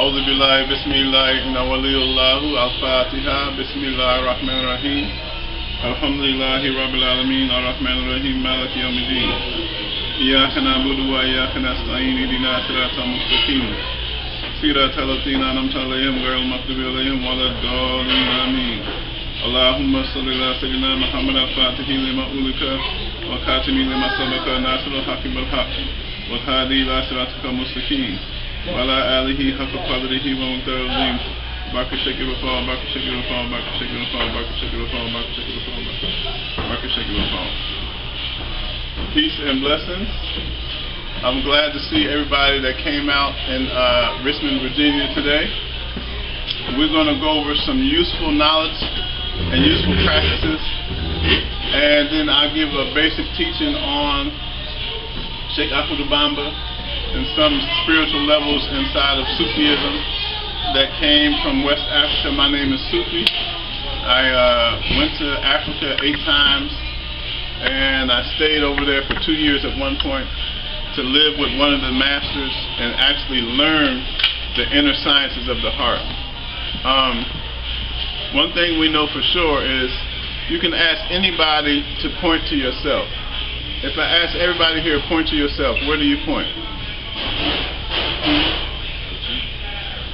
أعوذ بالله بسم الله إن ولي الله الفاتحة بسم الله الرحمن الرحيم الحمد لله رب العالمين الرحمن الرحيم مالك يوم الدين إياك نعبد وإياك نستعين اهدنا الصراط المستقيم صراط الذين أنعمت عليهم غير المغضوب عليهم ولا الضالين آمين اللهم صل على سيدنا محمد الفاتح لما أغلق والخاتم لما سبق ناصر الحق بالحق والهادي إلى صراطك المستقيم وعلى آله حق قدره ومقداره العظيم باك الشكر وفاء باك الشكر وفاء باك الشكر وفاء باك الشكر وفاء باك الشكر وفاء باك الشكر وفاء. Peace and blessings. I'm glad to see everybody that came out in Richmond, Virginia today. We're going to go over some useful knowledge and useful practices, and then I'll give a basic teaching on Sheikh Sufi and some spiritual levels inside of Sufism that came from West Africa. My name is Sufi. I went to Africa 8 times, and I stayed over there for 2 years at one point to live with one of the masters and actually learn the inner sciences of the heart. One thing we know for sure is you can ask anybody to point to yourself. If I ask everybody here, point to yourself, where do you point?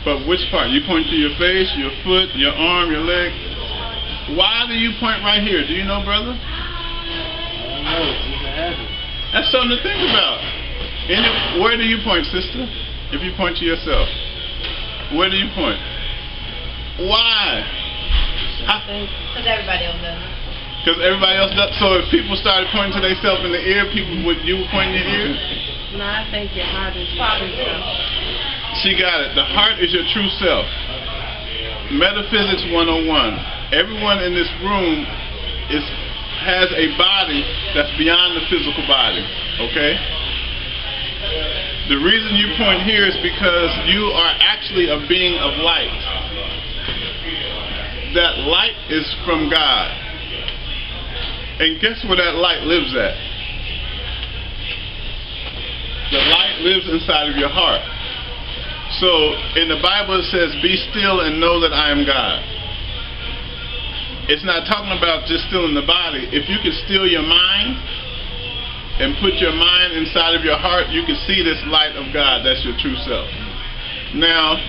But which part? You point to your face, your foot, your arm, your leg. Why do you point right here? Do you know, brother? I don't know. It's just a habit. That's something to think about. Where do you point, sister? If you point to yourself, where do you point? Why? Because everybody else does it. Because everybody else does. So if people started pointing to themselves in the ear, you would point in your ear? No, I think your heart is your true self. She got it. The heart is your true self. Metaphysics 101. Everyone in this room has a body that's beyond the physical body. Okay? The reason you point here is because you are actually a being of light. That light is from God. And guess where that light lives at? The light lives inside of your heart. So in the Bible it says, be still and know that I am God. It's not talking about just stilling the body. If you can still your mind and put your mind inside of your heart, you can see this light of God. That's your true self. Now,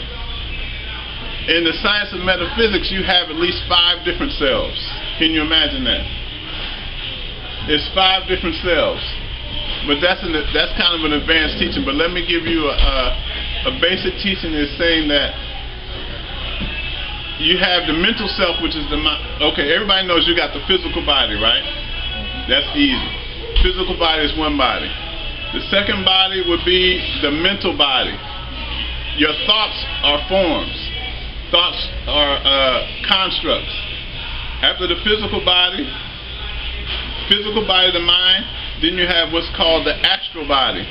in the science of metaphysics, you have at least 5 different selves. Can you imagine that? There's 5 different selves. But that's kind of an advanced teaching. But let me give you a basic teaching is saying that you have the mental self, which is the mind. Okay, everybody knows you got the physical body, right? That's easy. Physical body is one body. The second body would be the mental body. Your thoughts are forms. Thoughts are constructs. After the physical body, the mind, then you have what's called the astral body.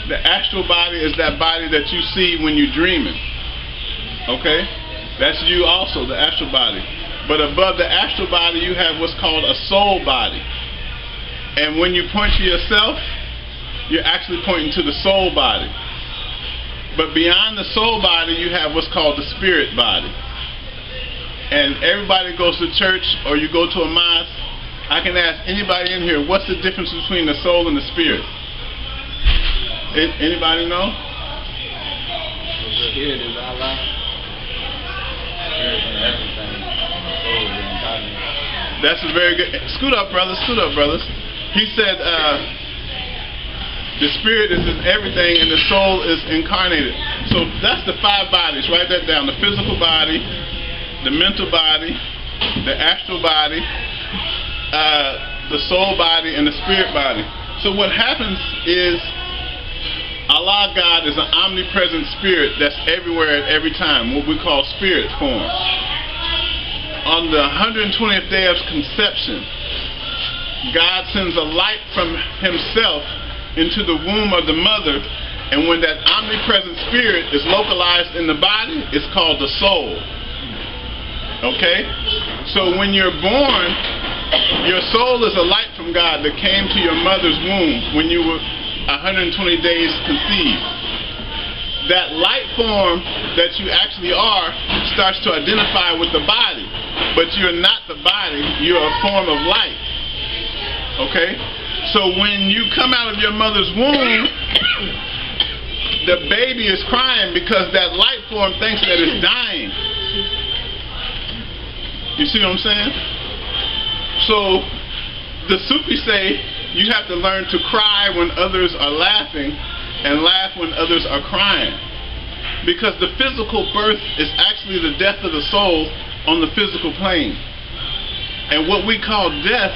The astral body is that body that you see when you're dreaming. Okay? That's you also, the astral body. But above the astral body, you have what's called a soul body. And when you point to yourself, you're actually pointing to the soul body. But beyond the soul body, you have what's called the spirit body. And everybody goes to church or you go to a mosque, I can ask anybody in here, what's the difference between the soul and the spirit? Anybody know? The spirit is Allah. Everything. Soul is incarnate. That's a very good. Scoot up, brothers. Scoot up, brothers. He said the spirit is in everything and the soul is incarnated. So that's the 5 bodies. Write that down. The physical body, the mental body, the astral body, the soul body, and the spirit body. So what happens is Allah God is an omnipresent spirit that's everywhere at every time, what we call spirit form. On the 120th day of conception, God sends a light from himself into the womb of the mother, and when that omnipresent spirit is localized in the body, it's called the soul. Okay? So when you're born, your soul is a light from God that came to your mother's womb when you were 120 days conceived. that light form that you actually are starts to identify with the body. But you're not the body, you're a form of light. Okay? So when you come out of your mother's womb, the baby is crying because that light form thinks that it's dying. You see what I'm saying? So the Sufis say you have to learn to cry when others are laughing and laugh when others are crying. Because the physical birth is actually the death of the soul on the physical plane. And what we call death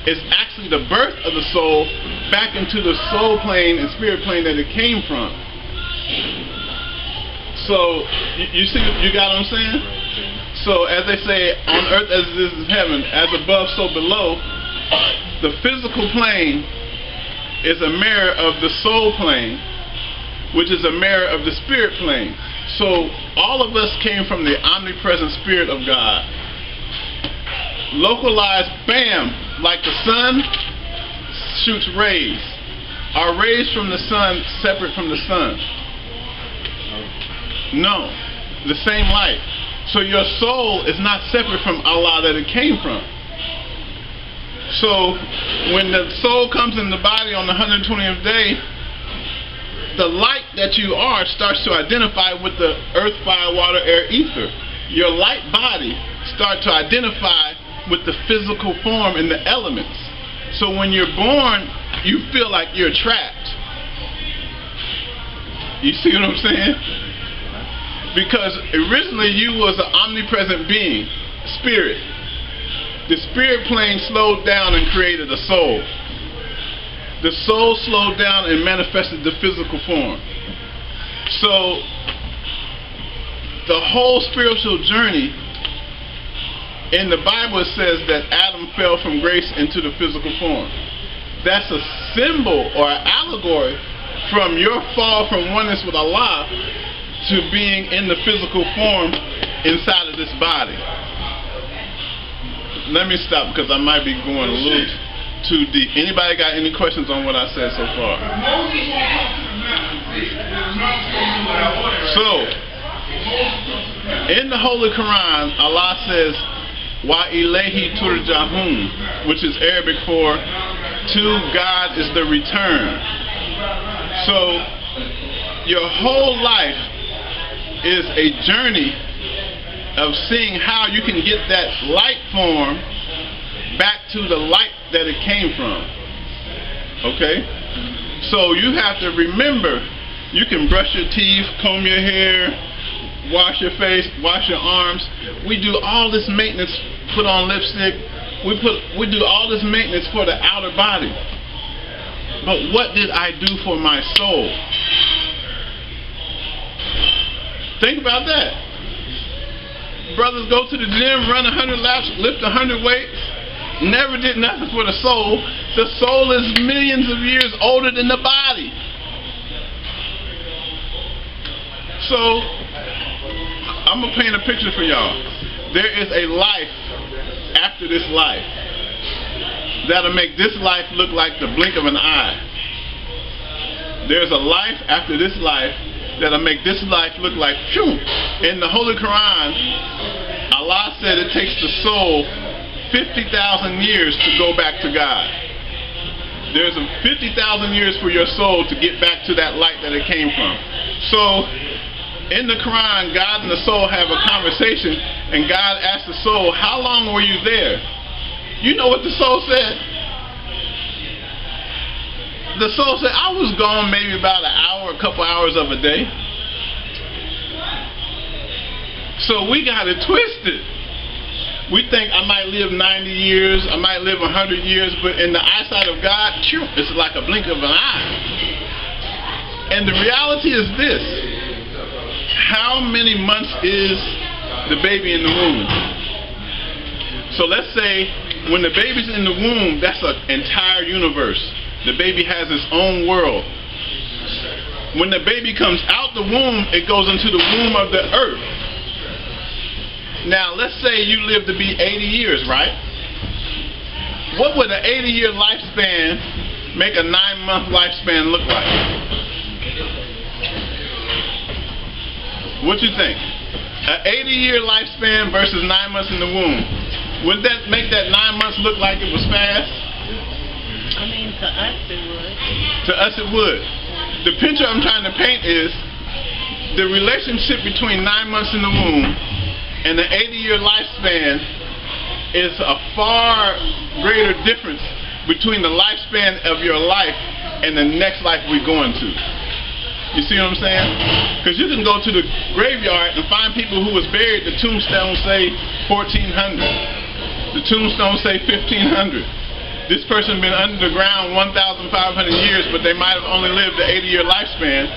is actually the birth of the soul back into the soul plane and spirit plane that it came from. So, you see, you got what I'm saying? So, as they say, on earth as it is in heaven, as above, so below, the physical plane is a mirror of the soul plane, which is a mirror of the spirit plane. So, all of us came from the omnipresent spirit of God. Localized, bam, like the sun shoots rays. Are rays from the sun separate from the sun? No, the same light. So your soul is not separate from Allah that it came from. So when the soul comes in the body on the 120th day, the light that you are starts to identify with the earth, fire, water, air, ether. Your light body starts to identify with the physical form and the elements. So when you're born, you feel like you're trapped. You see what I'm saying? Because originally you was an omnipresent being, spirit. The spirit plane slowed down and created a soul. The soul slowed down and manifested the physical form. So the whole spiritual journey, in the Bible it says that Adam fell from grace into the physical form. That's a symbol or an allegory from your fall from oneness with Allah to being in the physical form inside of this body. Let me stop because I might be going a little too deep. Anybody got any questions on what I said so far? So, in the Holy Quran, Allah says, Wa ilayhi turja'un, which is Arabic for to God is the return. So your whole life is a journey of seeing how you can get that light form back to the light that it came from. Okay? So you have to remember, you can brush your teeth, comb your hair, wash your face, wash your arms. We do all this maintenance, put on lipstick. We do all this maintenance for the outer body. But what did I do for my soul? Think about that. Brothers go to the gym, run 100 laps, lift 100 weights, never did nothing for the soul. The soul is millions of years older than the body. So, I'm going to paint a picture for y'all. There is a life after this life that'll make this life look like the blink of an eye. There's a life after this life that'll make this life look like phew. In the Holy Quran, Allah said it takes the soul 50,000 years to go back to God. There's 50,000 years for your soul to get back to that light that it came from. So in the Quran, God and the soul have a conversation, and God asks the soul, how long were you there? You know what the soul said? The soul said, I was gone maybe about an hour, a couple hours of a day. So we got it twisted. We think I might live 90 years, I might live 100 years, but in the eyesight of God, it's like a blink of an eye. And the reality is this. How many months is the baby in the womb? So let's say when the baby's in the womb, that's an entire universe. The baby has its own world. When the baby comes out the womb, it goes into the womb of the earth. Now let's say you live to be 80 years, right? What would an 80-year lifespan make a 9-month lifespan look like? What you think? An 80-year lifespan versus 9 months in the womb. Wouldn't that make that 9 months look like it was fast? I mean, to us it would. To us it would. The picture I'm trying to paint is the relationship between 9 months in the womb and the 80-year lifespan is a far greater difference between the lifespan of your life and the next life we're going to. You see what I'm saying? Because you can go to the graveyard and find people who was buried, the tombstone say 1400. The tombstone say 1500. This person been under the ground 1,500 years, but they might have only lived an 80-year lifespan.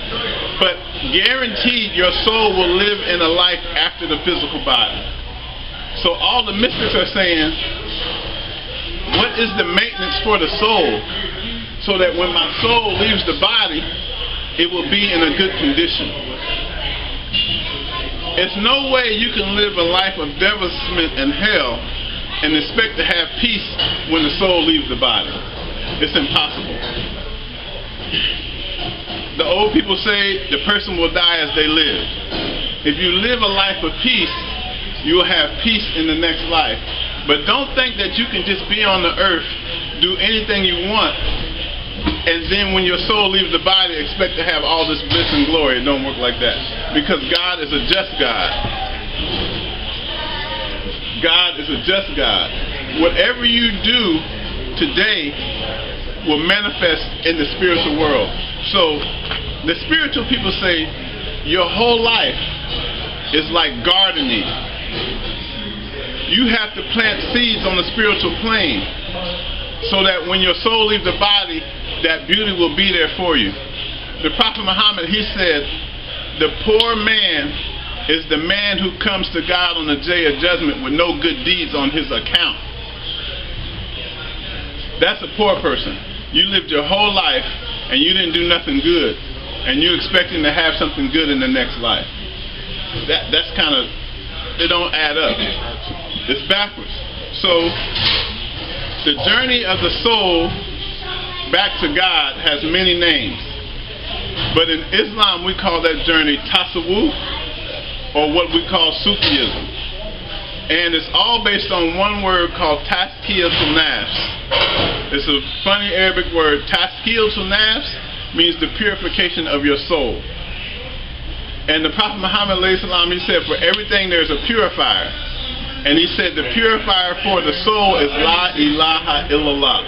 But guaranteed your soul will live in a life after the physical body. So all the mystics are saying, what is the maintenance for the soul so that when my soul leaves the body, it will be in a good condition? It's no way you can live a life of devilment and hell and expect to have peace when the soul leaves the body. It's impossible. The old people say the person will die as they live. If you live a life of peace, you will have peace in the next life. But don't think that you can just be on the earth, do anything you want, and then when your soul leaves the body, expect to have all this bliss and glory. It don't work like that. Because God is a just God. God is a just God. Whatever you do today will manifest in the spiritual world. So, the spiritual people say, your whole life is like gardening. You have to plant seeds on the spiritual plane so that when your soul leaves the body, that beauty will be there for you. The Prophet Muhammad, he said, the poor man is the man who comes to God on the day of judgment with no good deeds on his account. That's a poor person. You lived your whole life and you didn't do nothing good, and you're expecting to have something good in the next life. That's kind of, it don't add up. It's backwards. So the journey of the soul back to God has many names. But in Islam we call that journey tasawwuf, or what we call Sufism. And it's all based on one word called tazkiyatul nafs. It's a funny Arabic word. Tazkiyatul nafs means the purification of your soul. And the Prophet Muhammad, he said, for everything there's a purifier. And he said the purifier for the soul is La ilaha illallah.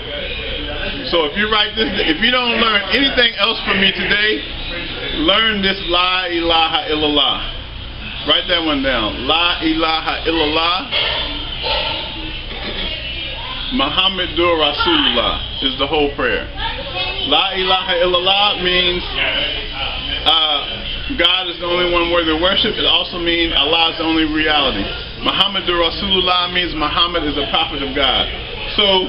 So if you write this, if you don't learn anything else from me today, learn this La ilaha illallah. Write that one down. La ilaha illallah Muhammadur Rasulullah is the whole prayer. La ilaha illallah means God is the only one worthy of worship. It also means Allah is the only reality. Muhammadur Rasulullah means Muhammad is a prophet of God. So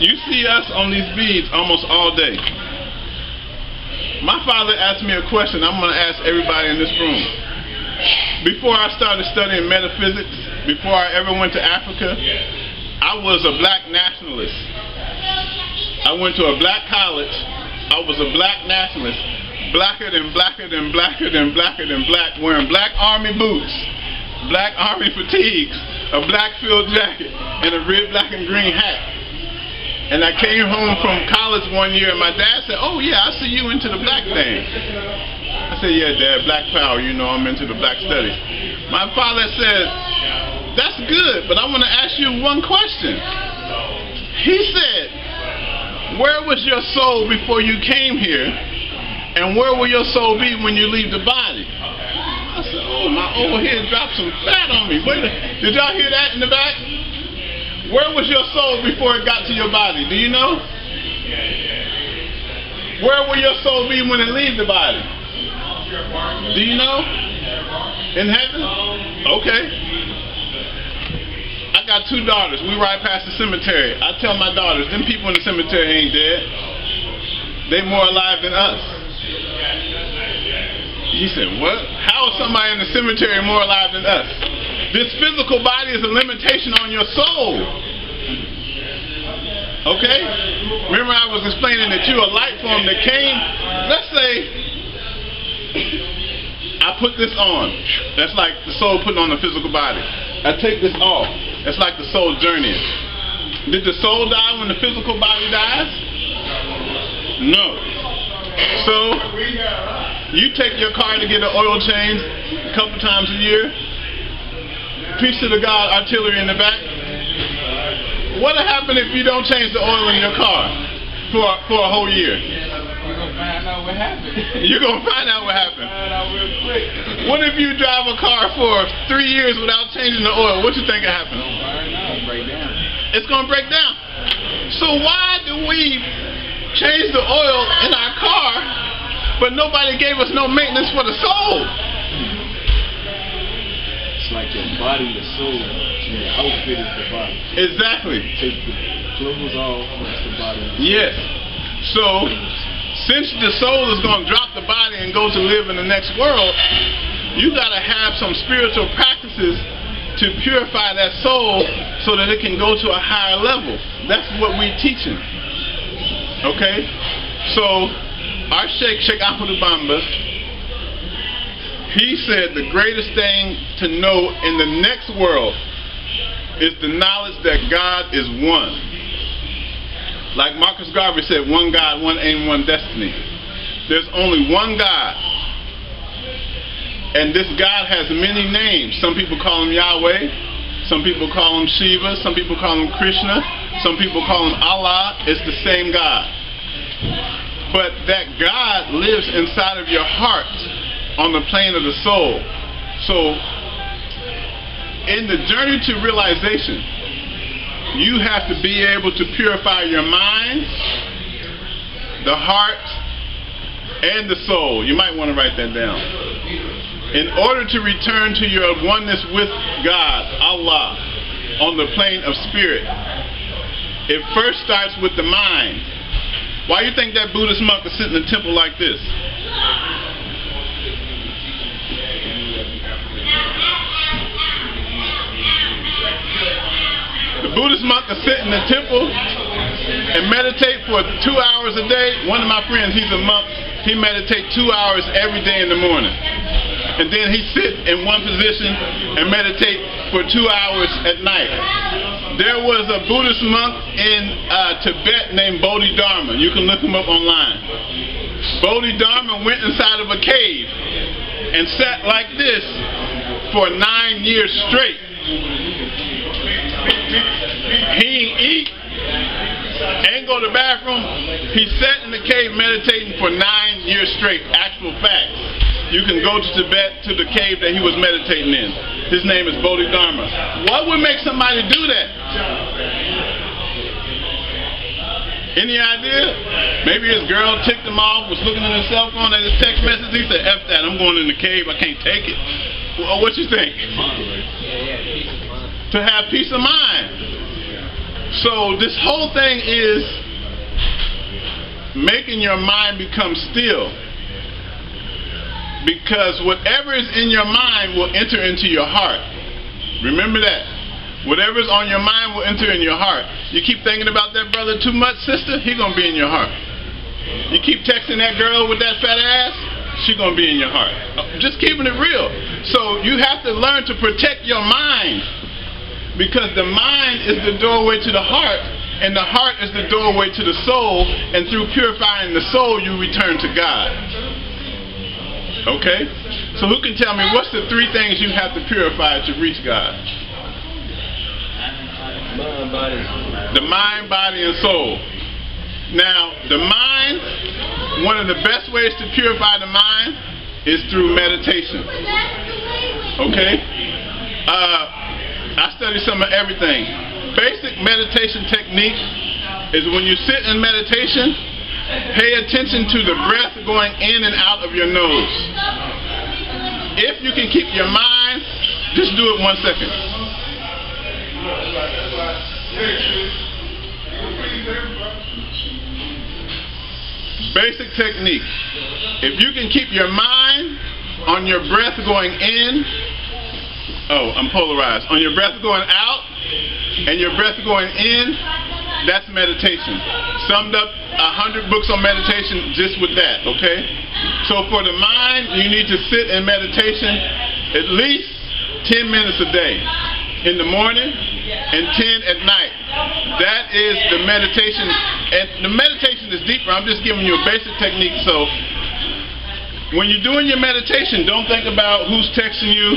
you see us on these beads almost all day. My father asked me a question I'm going to ask everybody in this room. Before I started studying metaphysics, before I ever went to Africa, I was a black nationalist. I went to a black college. I was a black nationalist. Blacker than blacker than blacker than blacker than black, wearing black army boots, black army fatigues, a black field jacket, and a red, black, and green hat. And I came home from college one year, and my dad said, oh yeah, I see you into the black thing. I said, yeah, Dad, black power, you know I'm into the black studies. My father said, that's good, but I want to ask you one question. He said, where was your soul before you came here, and where will your soul be when you leave the body? I said, oh, my old head dropped some fat on me. Wait, did y'all hear that in the back? Where was your soul before it got to your body? Do you know? Where will your soul be when it leaves the body? Do you know? In heaven? Okay. I got 2 daughters. We ride past the cemetery. I tell my daughters, them people in the cemetery ain't dead. They more alive than us. He said, what? How is somebody in the cemetery more alive than us? This physical body is a limitation on your soul. Okay? Remember I was explaining that you're a light form that came, let's say, I I put this on. That's like the soul putting on the physical body. I take this off. That's like the soul journeying. Did the soul die when the physical body dies? No. So, you take your car to get an oil change a couple times a year. Peace to the God, artillery in the back. What'll happen if you don't change the oil in your car for a whole year? You're going to find out what happened. You're going to find out what happened. Find out real quick. What if you drive a car for 3 years without changing the oil? What you think will happen? Break down. It's going to break down. So why do we change the oil in our car, but nobody gave us no maintenance for the soul? It's like your body, the soul, your outfit is the body. Exactly. Take the clothes off, that's the body. Yes. So, since the soul is going to drop the body and go to live in the next world, you got to have some spiritual practices to purify that soul so that it can go to a higher level. That's what we're teaching. Okay? So, our Sheikh Ahmadu Bamba, he said the greatest thing to know in the next world is the knowledge that God is one. Like Marcus Garvey said, one God, one aim, one destiny. There's only one God. And this God has many names. Some people call him Yahweh. Some people call him Shiva. Some people call him Krishna. Some people call him Allah. It's the same God. But that God lives inside of your heart on the plane of the soul. So, in the journey to realization, you have to be able to purify your mind, the heart, and the soul. You might want to write that down. In order to return to your oneness with God, Allah, on the plane of spirit, it first starts with the mind. Why do you think that Buddhist monk is sitting in a temple like this? The Buddhist monk is sit in the temple and meditate for 2 hours a day. One of my friends, he's a monk, he meditates 2 hours every day in the morning. And then he sit in one position and meditate for 2 hours at night. There was a Buddhist monk in Tibet named Bodhidharma. You can look him up online. Bodhidharma went inside of a cave and sat like this for 9 years straight. He didn't eat, ain't go to the bathroom. He sat in the cave meditating for 9 years straight. Actual facts. You can go to Tibet to the cave that he was meditating in. His name is Bodhidharma. What would make somebody do that? Any idea? Maybe his girl ticked him off, was looking at his cell phone at his text message. He said, F that, I'm going in the cave, I can't take it. Well, what you think? To have peace of mind. So this whole thing is making your mind become still. Because whatever is in your mind will enter into your heart. Remember that. Whatever is on your mind will enter in your heart. You keep thinking about that brother too much, sister, he going to be in your heart. You keep texting that girl with that fat ass, she going to be in your heart. Just keeping it real. So you have to learn to protect your mind. Because the mind is the doorway to the heart. And the heart is the doorway to the soul. And through purifying the soul, you return to God. Okay? So who can tell me what's the 3 things you have to purify to reach God? Mind, body. The mind, body, and soul. Now, the mind, one of the best ways to purify the mind is through meditation. Okay? I study some of everything. Basic meditation technique is when you sit in meditation, pay attention to the breath going in and out of your nose. If you can keep your mind, just do it 1 second. Basic technique. If you can keep your mind on your breath going in, oh, I'm polarized, on your breath going out and your breath going in, that's meditation. Summed up 100 books on meditation just with that, okay? So for the mind, mind, you need to sit in meditation at least 10 minutes a day, in the morning and 10 at night. That is the meditation, and the meditation is deeper. I'm just giving you a basic technique. So when you're doing your meditation, don't think about who's texting you.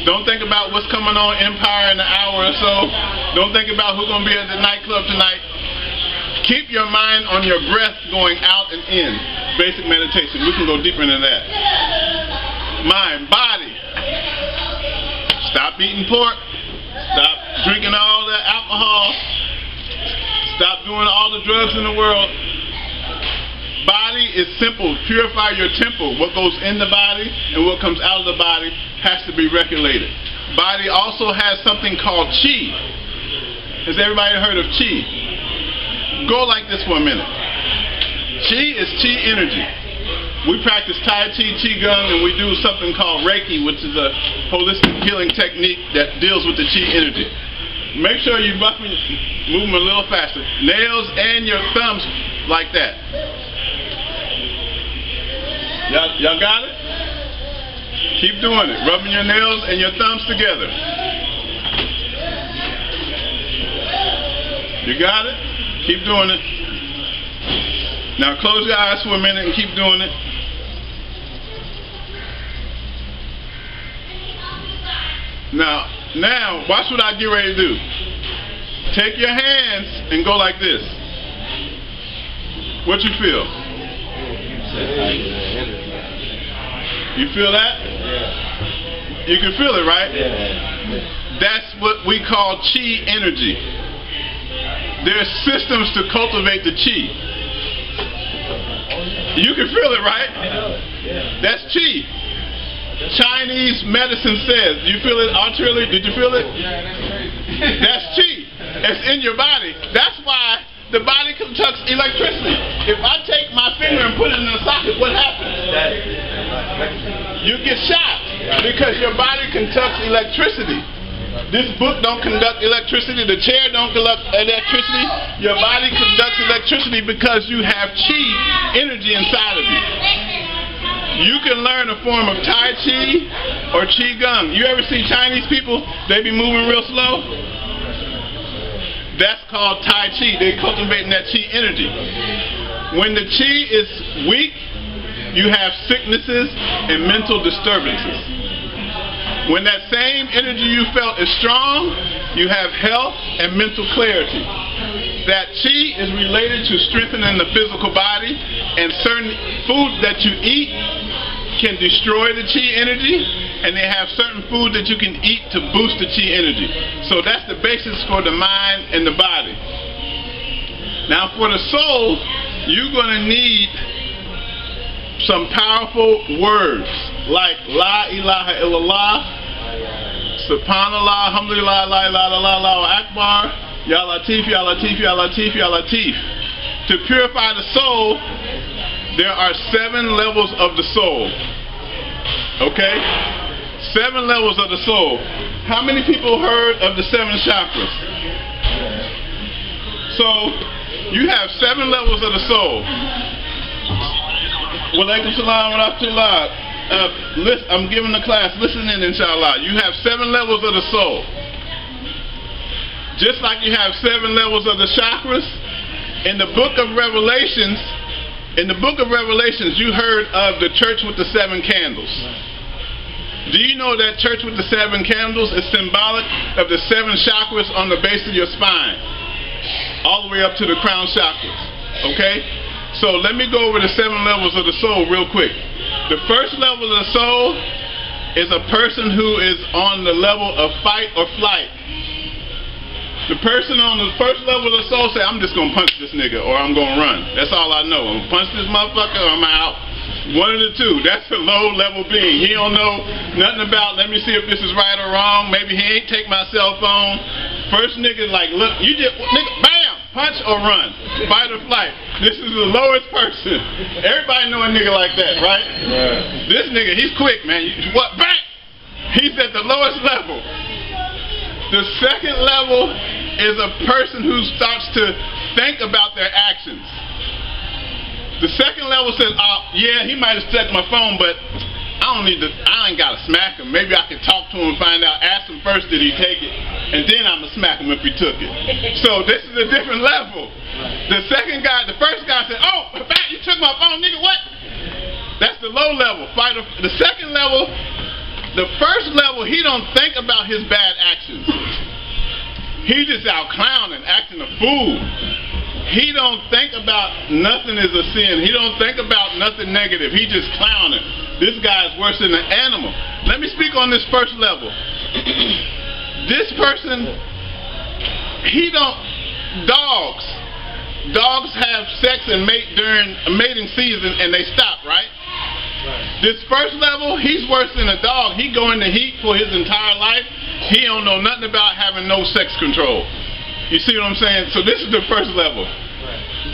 Don't think about what's coming on Empire in an hour or so. Don't think about who's going to be at the nightclub tonight. Keep your mind on your breath going out and in. Basic meditation. We can go deeper into that. Mind, body. Stop eating pork. Stop drinking all the alcohol. Stop doing all the drugs in the world. Body is simple. Purify your temple. What goes in the body and what comes out of the body has to be regulated. Body also has something called Chi. Has everybody heard of Chi? Go like this for a minute. Chi is Chi energy. We practice Tai Chi, Qigong, and we do something called Reiki, which is a holistic healing technique that deals with the Chi energy. Make sure you move them a little faster. Nails and your thumbs like that. Y'all got it? Keep doing it. Rubbing your nails and your thumbs together. You got it? Keep doing it. Now close your eyes for a minute and keep doing it. Now, watch what I get ready to do. Take your hands and go like this. What you feel? You feel that? You can feel it, right? That's what we call Chi energy. There's systems to cultivate the Chi. You can feel it, right? That's Chi. Chinese medicine says, do you feel it arterially? Did you feel it? That's Chi. It's in your body. That's why the body conducts electricity. If I take my finger and put it in a socket, what happens? You get shocked because your body conducts electricity. This book don't conduct electricity. The chair don't conduct electricity. Your body conducts electricity because you have Chi energy inside of you. You can learn a form of Tai Chi or Qigong. You ever see Chinese people? They be moving real slow. That's called Tai Chi. They're cultivating that Chi energy. When the Chi is weak, you have sicknesses and mental disturbances. When that same energy you felt is strong, you have health and mental clarity. That Chi is related to strengthening the physical body, and certain foods that you eat can destroy the Chi energy, and they have certain food that you can eat to boost the Chi energy. So that's the basis for the mind and the body. Now for the soul, you're going to need some powerful words like La ilaha illallah, Subhanallah, Alhamdulillah, La ilaha illallah, Allahu Akbar, Ya Latif, Ya Latif, Ya Latif, Ya Latif. To purify the soul, there are 7 levels of the soul. Okay? 7 levels of the soul. How many people heard of the 7 chakras? So, you have 7 levels of the soul. Walaikum salam wa rahmatullah. I'm giving the class, listen in inshallah. You have 7 levels of the soul. Just like you have 7 levels of the chakras, in the book of Revelations, you heard of the church with the 7 candles. Do you know that church with the 7 candles is symbolic of the 7 chakras on the base of your spine, all the way up to the crown chakras? Okay? So let me go over the 7 levels of the soul real quick. The first level of the soul is a person who is on the level of fight or flight. The person on the first level of the soul say, I'm just going to punch this nigga or I'm going to run. That's all I know. I'm going to punch this motherfucker or I'm out. One of the two. That's a low level being. He don't know nothing about, let me see if this is right or wrong. Maybe he ain't take my cell phone. First nigga like, look, you just, nigga, bam, punch or run. Fight or flight. This is the lowest person. Everybody know a nigga like that, right? Yeah. This nigga, he's quick, man. What, bang? He's at the lowest level. The second level is a person who starts to think about their actions. The second level says, yeah, he might have checked my phone, but I ain't gotta smack him. Maybe I can talk to him and find out, ask him first, did he take it? And then I'ma smack him if he took it. So this is a different level. The first guy said, oh, in fact, you took my phone, nigga, what? That's the low level. The second level, the first level, he don't think about his bad actions. He just out clowning, acting a fool. He don't think about nothing is a sin. He don't think about nothing negative. He just clowning. This guy is worse than an animal. Let me speak on this first level. This person, dogs have sex and mate during a mating season and they stop, right? This first level, he's worse than a dog. He go in the heat for his entire life. He don't know nothing about having no sex control. You see what I'm saying? So this is the first level.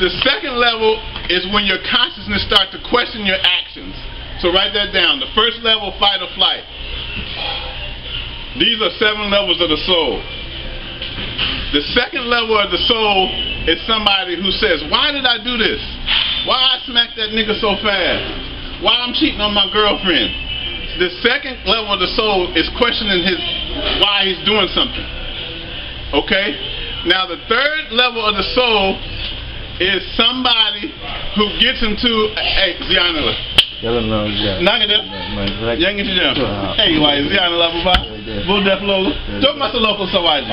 The second level is when your consciousness starts to question your actions. So write that down. The first level, fight or flight. These are 7 levels of the soul. The second level of the soul is somebody who says, why did I do this? Why I smacked that nigga so fast? Why I'm cheating on my girlfriend? The second level of the soul is questioning why he's doing something. Okay? Now the third level of the soul is somebody who gets into Ziana. Nagada. Yang itu jam. Hey, why Ziana labu ba? Bull def logo. Talk about the local sawaji.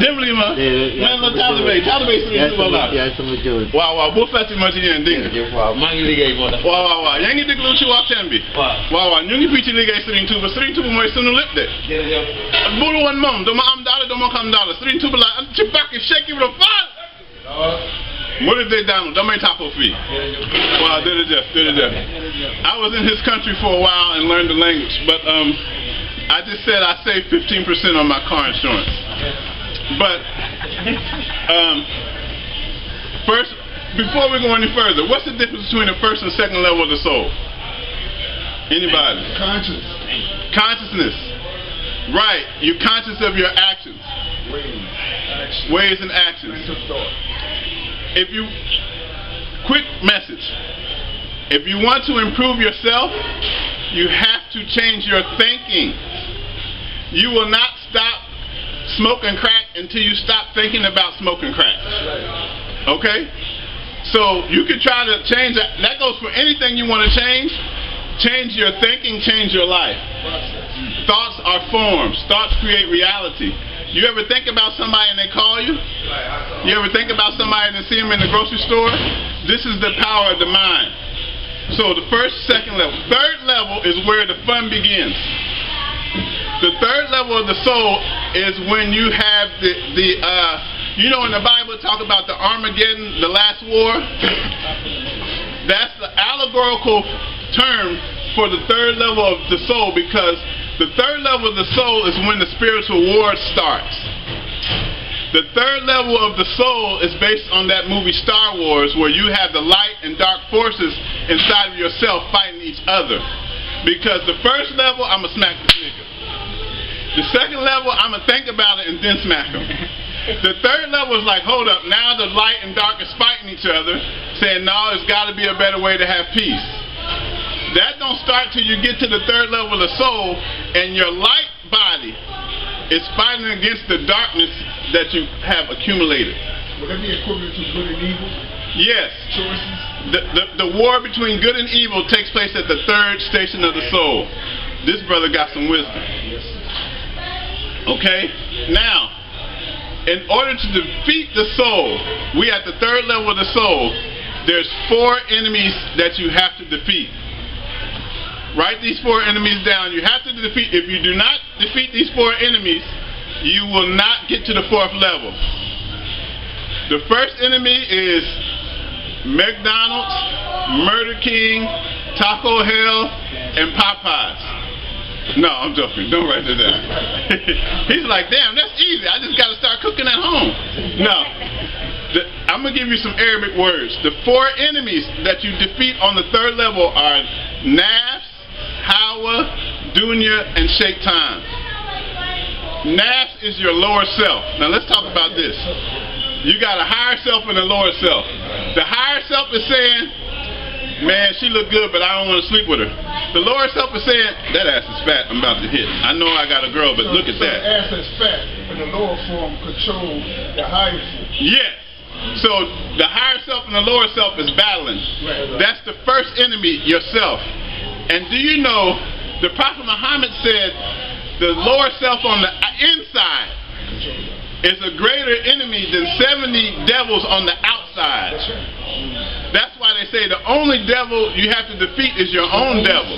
Dimly ma. Man lo Talibay 3 2 Ya sama jod. Wow, bu fatti ma ci ñen ding. Waaw, maa ngi liggéey moo tax. Waaw. Yaa ngi déglu ci waxtaan bi. Waaw, ñu ngi fii ci liggéey Serigne Touba. Serigne Touba mooy sunu lépp de. Jërëjëf. Bulu woon moom dama am daal dama xam daal Serigne Touba la am ci bakki Cheikh Ibra Fall. Murid day daanu damay tàppoo fii. Wow, jërëjëf. I was in his country for a while and learned the language, but I just said I saved 15% on my car insurance. But first, before we go any further, what's the difference between the first and second level of the soul? Anybody? Consciousness. Right. You're conscious of your actions. Ways and actions. Quick message. If you want to improve yourself, you have to change your thinking. You will not stop smoking crack until you stop thinking about smoking crack. Okay? So you can try to change that. That goes for anything you want to change. Change your thinking, change your life. Thoughts are forms. Thoughts create reality. You ever think about somebody and they call you? You ever think about somebody and see them in the grocery store? This is the power of the mind. So the first, second level. Third level is where the fun begins. The third level of the soul is when you have you know in the Bible talk about the Armageddon, the last war? That's the allegorical term for the third level of the soul, because the third level of the soul is when the spiritual war starts. The third level of the soul is based on that movie Star Wars, where you have the light and dark forces inside of yourself fighting each other. Because the first level, I'ma smack this nigga. The second level, I'ma think about it and then smack him. The third level is like, hold up, now the light and dark is fighting each other, saying, no, there's got to be a better way to have peace. That don't start till you get to the third level of the soul, and your light body is fighting against the darkness that you have accumulated. Would that be equivalent to good and evil? Yes. Choices? The war between good and evil takes place at the third station of the soul. This brother got some wisdom. Okay? Now, in order to defeat the soul, we at the third level of the soul, there's 4 enemies that you have to defeat. Write these 4 enemies down. You have to defeat. If you do not defeat these 4 enemies, you will not get to the 4th level. The first enemy is McDonald's, Murder King, Taco Hell, and Popeyes. No, I'm joking. Don't write that down. He's like, damn, that's easy. I just got to start cooking at home. No. I'm going to give you some Arabic words. The 4 enemies that you defeat on the third level are Nafs, Hawa, Dunya, and Shaitan. Nafs is your lower self. Now let's talk about this. You got a higher self and a lower self. The higher self is saying, man, she look good, but I don't want to sleep with her. The lower self is saying, that ass is fat, I'm about to hit. I know I got a girl, but look at that. The ass is fat, and the lower form control the higher form. Yes. So the higher self and the lower self is battling. Right. That's the first enemy, yourself. And do you know, the Prophet Muhammad said, the lower self on the inside is a greater enemy than 70 devils on the outside. That's why they say the only devil you have to defeat is your own devil.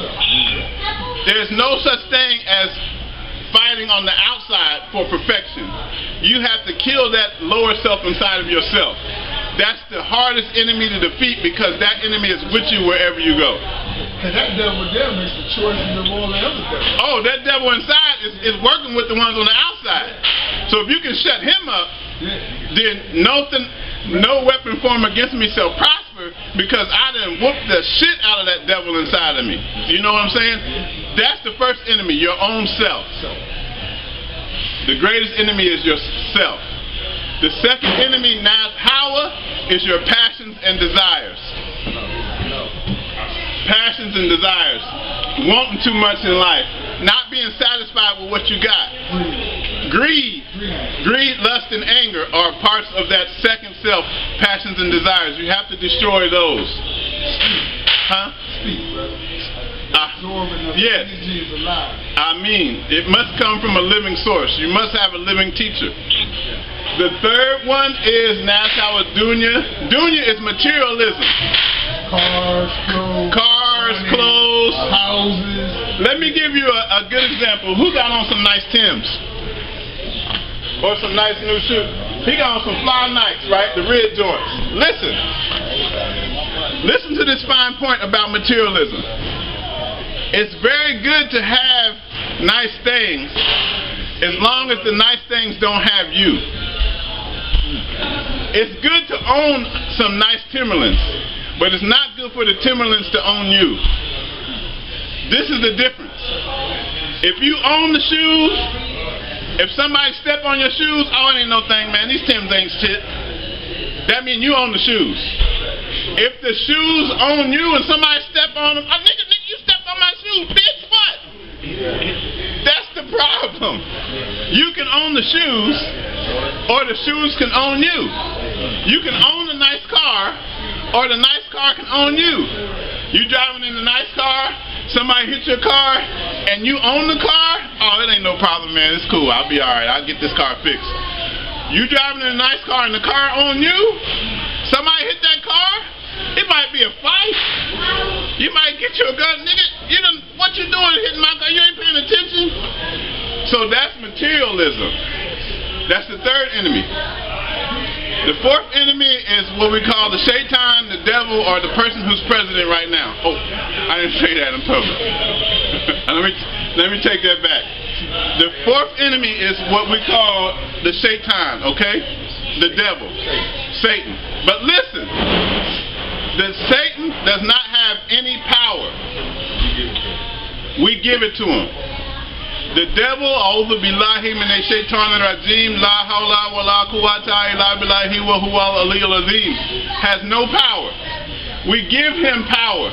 There's no such thing as fighting on the outside for perfection. You have to kill that lower self inside of yourself. That's the hardest enemy to defeat because that enemy is with you wherever you go. And that devil there makes the choices of all the other devils. Oh, that devil inside is working with the ones on the outside. So if you can shut him up, then no weapon formed against me shall prosper because I done whooped the shit out of that devil inside of me. You know what I'm saying? That's the first enemy, your own self. The greatest enemy is yourself. The second enemy, now power, is your passions and desires. Passions and desires. Wanting too much in life. Not being satisfied with what you got. Greed. Greed, lust, and anger are parts of that second self, passions and desires. You have to destroy those. Huh? Yes. I mean, it must come from a living source. You must have a living teacher. The third one is Nasawa Dunya. Dunya is materialism. Cars, clothes, houses. Let me give you a good example. Who got on some nice Timbs? Or some nice new shoes? He got on some fly Nikes, right? The red joints. Listen to this fine point about materialism. It's very good to have nice things as long as the nice things don't have you. It's good to own some nice Timberlands, but it's not good for the Timberlands to own you. This is the difference. If you own the shoes, if somebody step on your shoes, oh, it ain't no thing, man. These Timbs ain't shit. That means you own the shoes. If the shoes own you and somebody step on them, oh, nigga, you stepped on my shoes, bitch, what? That's the problem. You can own the shoes, or the shoes can own you. You can own a nice car, or the nice car can own you. You driving in a nice car, somebody hit your car, and you own the car, oh, it ain't no problem, man, it's cool, I'll be alright, I'll get this car fixed. You driving in a nice car and the car on you, somebody hit that car, it might be a fight. You might get you a gun, nigga, what you doing hitting my car, you ain't paying attention? So that's materialism. That's the third enemy. The fourth enemy is what we call the shaitan, the devil, or the person who's president right now. Oh, I didn't say that in public. let me take that back. The fourth enemy is what we call the shaitan, okay? The devil, Satan. But listen, Satan does not have any power. We give it to him. The devil, a'udhu billahi minash shaitanir rajim, la hawla wa la quwwata illa billahi wa huwal aliyyul azim, has no power. We give him power.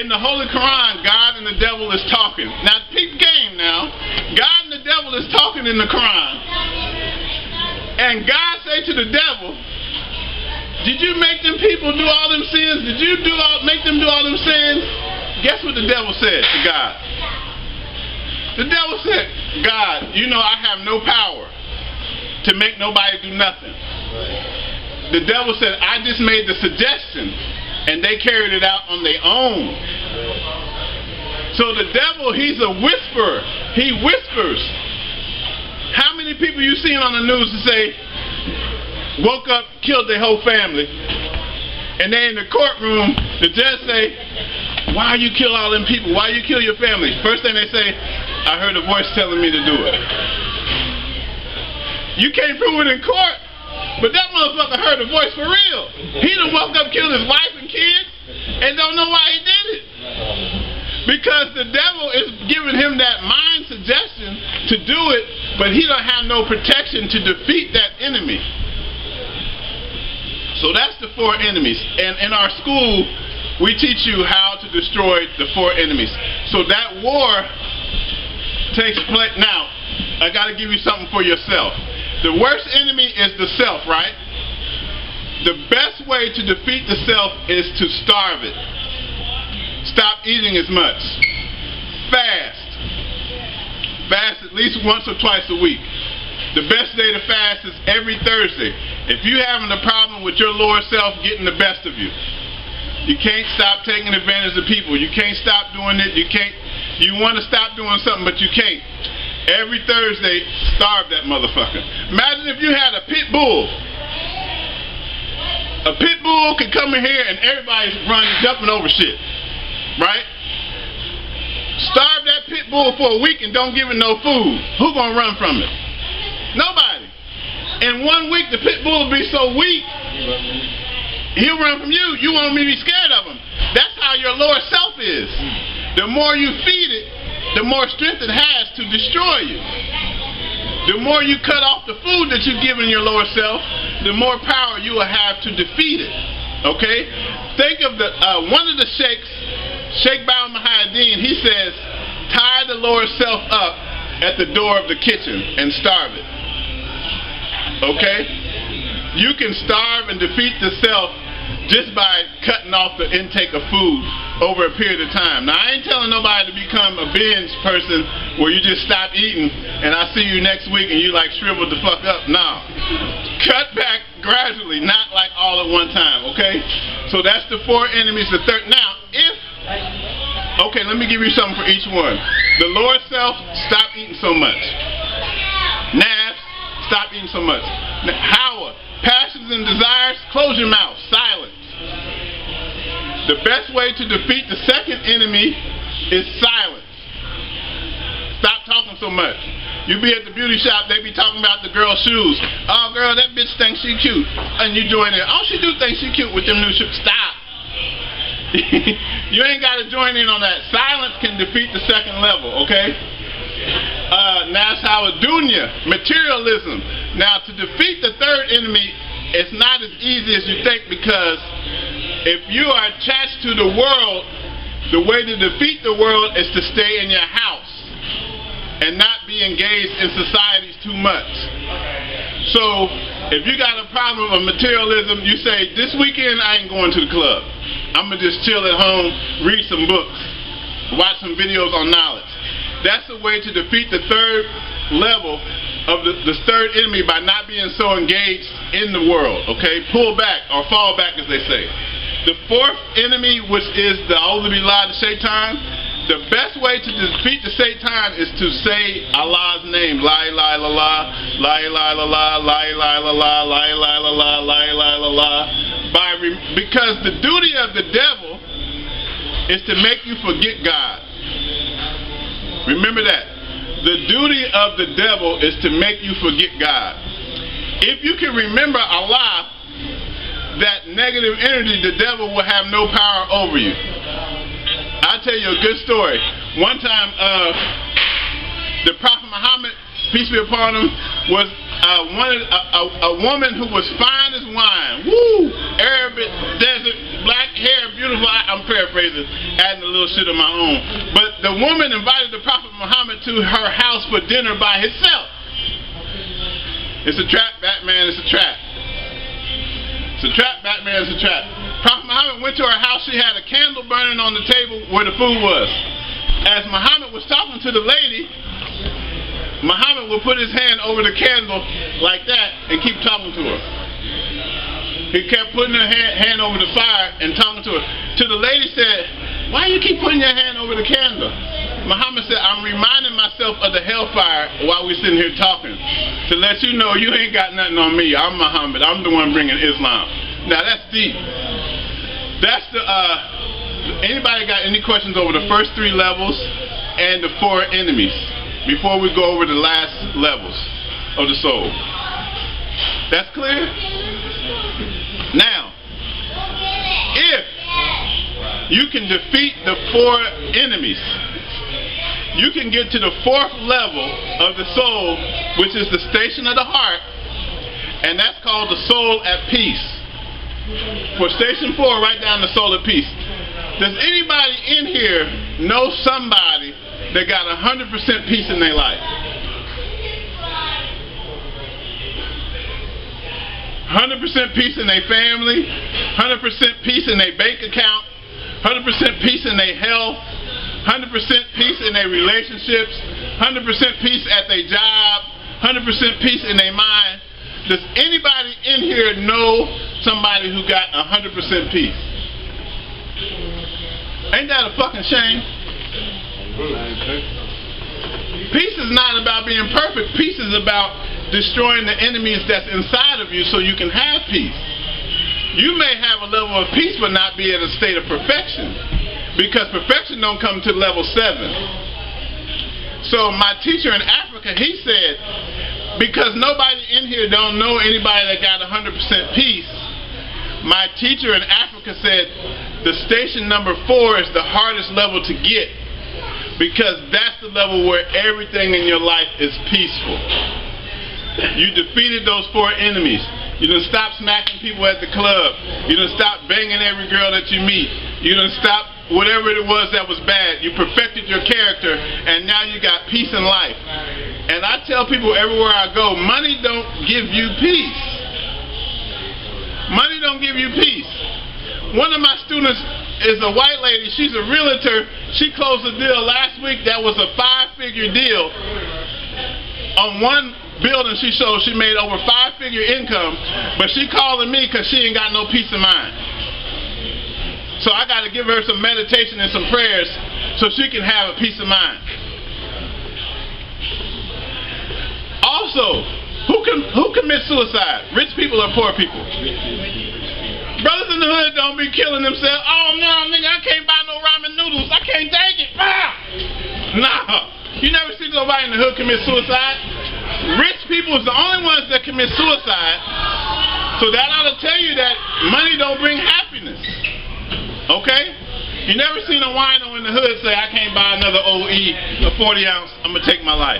In the Holy Quran, God and the devil is talking. Now, peep game now. God and the devil is talking in the Quran. And God say to the devil, did you make them people do all them sins? Did you make them do all them sins? Guess what the devil said to God? The devil said, God, you know I have no power to make nobody do nothing. The devil said, I just made the suggestion and they carried it out on their own. So the devil, he's a whisperer. He whispers. How many people you seen on the news to say, woke up, killed their whole family, and they in the courtroom, the judge say, why you kill all them people? Why you kill your family? First thing they say, I heard a voice telling me to do it. You can't prove it in court, but that motherfucker heard a voice for real. He done woke up, killed his wife and kids, and don't know why he did it. Because the devil is giving him that mind suggestion to do it, but he don't have no protection to defeat that enemy. So that's the four enemies. And in our school, we teach you how to destroy the 4 enemies. So that war takes place. Now, I got to give you something for yourself. The worst enemy is the self, right? The best way to defeat the self is to starve it. Stop eating as much. Fast. Fast at least once or twice a week. The best day to fast is every Thursday. If you're having a problem with your lower self getting the best of you, you can't stop taking advantage of people. You can't stop doing it. You want to stop doing something, but you can't. Every Thursday, starve that motherfucker. Imagine if you had a pit bull. A pit bull could come in here and everybody's running, jumping over shit. Right? Starve that pit bull for a week and don't give it no food. Who gonna run from it? Nobody. In 1 week, the pit bull will be so weak, he'll run from you. You won't be scared of him. That's how your lower self is. The more you feed it, the more strength it has to destroy you. The more you cut off the food that you're giving your lower self, the more power you will have to defeat it. Okay? Think of the one of the sheikhs, Sheikh Baha'u'llah, he says, tie the lower self up at the door of the kitchen and starve it. Okay? You can starve and defeat the self just by cutting off the intake of food over a period of time. Now, I ain't telling nobody to become a binge person where you just stop eating and I see you next week and you like shriveled the fuck up. No. Cut back gradually, not like all at one time, okay? So that's the 4 enemies. The third. Now, okay, let me give you something for each one. The lower self, stop eating so much. Nafs, stop eating so much. Hawa, passions and desires, close your mouth, silence. The best way to defeat the second enemy is silence. Stop talking so much. You be at the beauty shop, they be talking about the girl's shoes. Oh girl, that bitch thinks she cute. And you join in. Oh, she do think she cute with them new shoes. Stop. You ain't got to join in on that. Silence can defeat the second level, okay? Nashawa dunya, materialism. Now, to defeat the third enemy, it's not as easy as you think, because if you are attached to the world, the way to defeat the world is to stay in your house and not be engaged in societies too much. So, if you got a problem of materialism, you say, this weekend I ain't going to the club. I'm going to just chill at home, read some books, watch some videos on knowledge. That's the way to defeat the third level of the third enemy, by not being so engaged in the world, okay? Pull back or fall back, as they say. The fourth enemy, which is the A'udhu Billah, the Shaitan, the best way to defeat the Shaitan is to say Allah's name, La ilaha illallah, La ilaha illallah, La ilaha illallah, La ilaha illallah, La ilaha illallah. Because the duty of the devil is to make you forget God. Remember that. The duty of the devil is to make you forget God. If you can remember Allah, that negative energy, the devil will have no power over you. I'll tell you a good story. One time, the Prophet Muhammad, peace be upon him, was a woman who was fine as wine. Woo! Arabic, desert, black hair, beautiful. I'm paraphrasing, adding a little shit of my own. But the woman invited the Prophet Muhammad to her house for dinner by himself. It's a trap, Batman, it's a trap. It's a trap, Batman, it's a trap. Prophet Muhammad went to her house. She had a candle burning on the table where the food was. As Muhammad was talking to the lady, Muhammad would put his hand over the candle like that and keep talking to her. He kept putting her hand over the fire and talking to her. Till the lady said, why you keep putting your hand over the candle? Muhammad said, I'm reminding myself of the hellfire while we're sitting here talking, to let you know you ain't got nothing on me. I'm Muhammad. I'm the one bringing Islam. Now that's deep. That's the, anybody got any questions over the first 3 levels and the 4 enemies before we go over the last levels of the soul? That's clear? Now, if you can defeat the 4 enemies, you can get to the 4th level of the soul, which is the station of the heart, and that's called the soul at peace. For station 4, write down the soul at peace. Does anybody in here know somebody that got 100% peace in their life? 100% peace in their family, 100% peace in their bank account, 100% peace in their health, 100% peace in their relationships, 100% peace at their job, 100% peace in their mind. Does anybody in here know somebody who got 100% peace? Ain't that a fucking shame? Peace is not about being perfect. Peace is about destroying the enemies that's inside of you so you can have peace. You may have a level of peace but not be at a state of perfection, because perfection don't come to level 7. So my teacher in Africa, he said, because nobody in here don't know anybody that got 100% peace, my teacher in Africa said the station number 4 is the hardest level to get, because that's the level where everything in your life is peaceful. You defeated those 4 enemies. You done stop smacking people at the club. You done stop banging every girl that you meet. You done stop whatever it was that was bad. You perfected your character, and now you got peace in life. And I tell people everywhere I go, money don't give you peace. Money don't give you peace. One of my students is a white lady. She's a realtor. She closed a deal last week that was a 5-figure deal. On one building she showed, she made over 5-figure income, but she calling me because she ain't got no peace of mind. So I got to give her some meditation and some prayers so she can have a peace of mind. Also, who commits suicide? Rich people or poor people? Brothers in the hood don't be killing themselves. Oh no, nigga, I can't buy no ramen noodles. I can't take it. Nah. You never see nobody in the hood commit suicide. Rich people is the only ones that commit suicide. So that ought to tell you that money don't bring happiness. Okay? You never seen a wino in the hood say, I can't buy another OE, a 40 ounce, I'm going to take my life.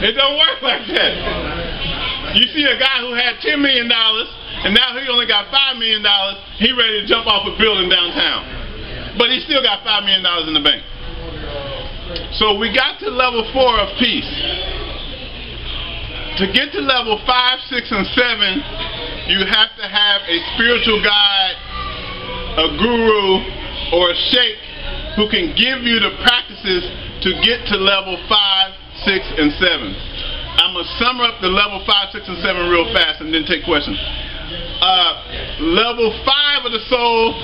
It don't work like that. You see a guy who had $10 million and now he only got $5 million, he ready to jump off a building downtown. But he still got $5 million in the bank. So we got to level 4 of peace. To get to level 5, 6, and 7, you have to have a spiritual guide, a guru, or a sheikh who can give you the practices to get to level 5, 6, and 7. I'm going to sum up the level 5, 6, and 7 real fast and then take questions. Level 5 of the soul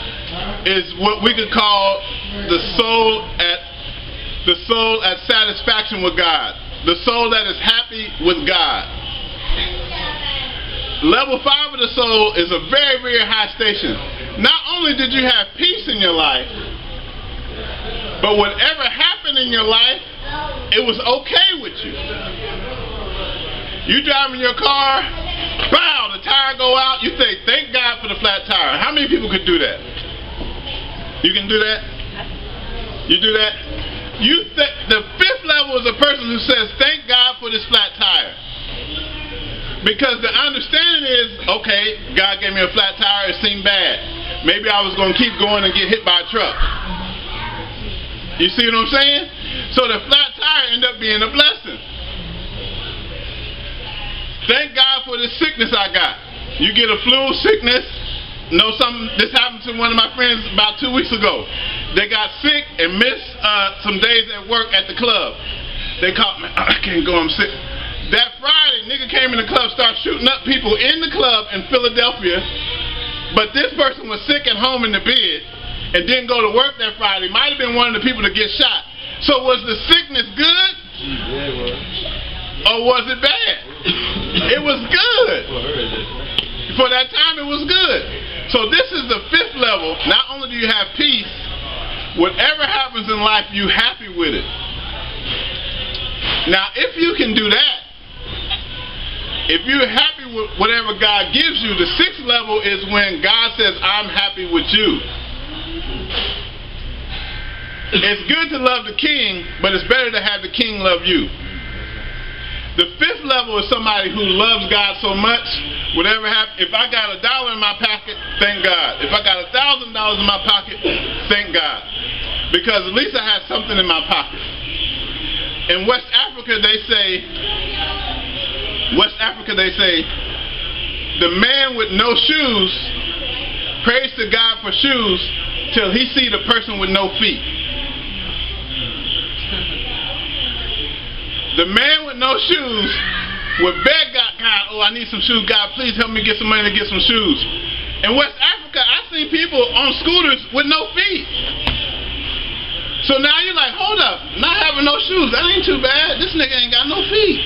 is what we could call the soul at satisfaction with God. The soul that is happy with God. Level 5 of the soul is a very, very high station. Not only did you have peace in your life, but whatever happened in your life, it was okay with you. You driving your car, bow, the tire go out, you say, thank God for the flat tire. How many people could do that? You can do that? You do that? The 5th level is a person who says, thank God for this flat tire. Because the understanding is, okay, God gave me a flat tire, it seemed bad. Maybe I was going to keep going and get hit by a truck. You see what I'm saying? So the flat tire ended up being a blessing. Thank God for this sickness I got. You get a flu sickness. This happened to one of my friends about 2 weeks ago. They got sick and missed some days at work at the club. They called me, I can't go, I'm sick. That Friday, nigga came in the club, started shooting up people in the club in Philadelphia. But this person was sick at home in the bed and didn't go to work that Friday. Might have been one of the people to get shot. So was the sickness good? Yeah, it was. Or was it bad? It was good. For that time, it was good. So this is the 5th level. Not only do you have peace, whatever happens in life, you happy with it. Now, if you can do that, if you're happy with whatever God gives you, the 6th level is when God says, I'm happy with you. It's good to love the king, but it's better to have the king love you. The 5th level is somebody who loves God so much, whatever happens, if I got $1 in my pocket, thank God. If I got $1,000 in my pocket, thank God. Because at least I had something in my pocket. In West Africa, they say, the man with no shoes prays to God for shoes till he see the person with no feet. The man with no shoes would beg God, oh, I need some shoes. God, please help me get some money to get some shoes. In West Africa, I seen people on scooters with no feet. So now you're like, hold up, not having no shoes, that ain't too bad. This nigga ain't got no feet.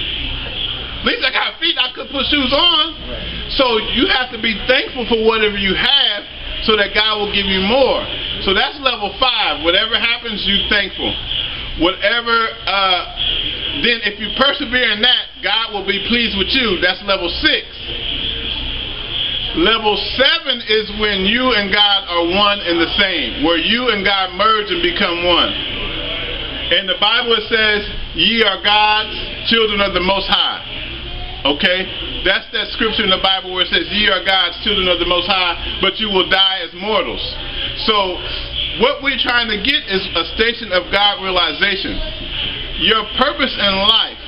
At least I got feet, I could put shoes on. So you have to be thankful for whatever you have so that God will give you more. So that's level 5. Whatever happens, you thankful. Whatever, then if you persevere in that, God will be pleased with you. That's level 6. Level 7 is when you and God are one and the same, where you and God merge and become one. In the Bible it says, ye are God's children of the Most High. Okay? That's that scripture in the Bible where it says, ye are God's children of the Most High, but you will die as mortals. So, what we're trying to get is a station of God realization. Your purpose in life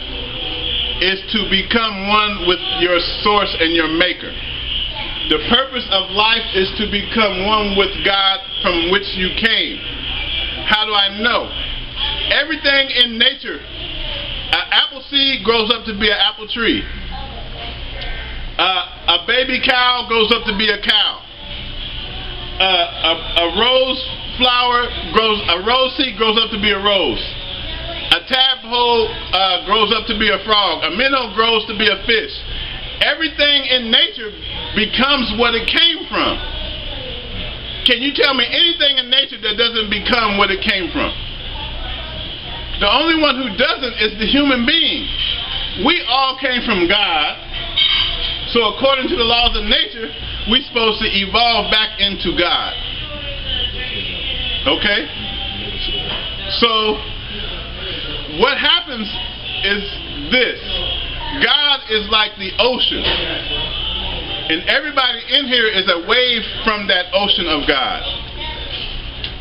is to become one with your source and your maker. The purpose of life is to become one with God from which you came. How do I know? Everything in nature, an apple seed grows up to be an apple tree. A baby cow grows up to be a cow. A rose seed grows up to be a rose. A tadpole grows up to be a frog. A minnow grows to be a fish. Everything in nature becomes what it came from. Can you tell me anything in nature that doesn't become what it came from? The only one who doesn't is the human being. We all came from God. So according to the laws of nature, we're supposed to evolve back into God. Okay? So, what happens is this. God is like the ocean. And everybody in here is a wave from that ocean of God.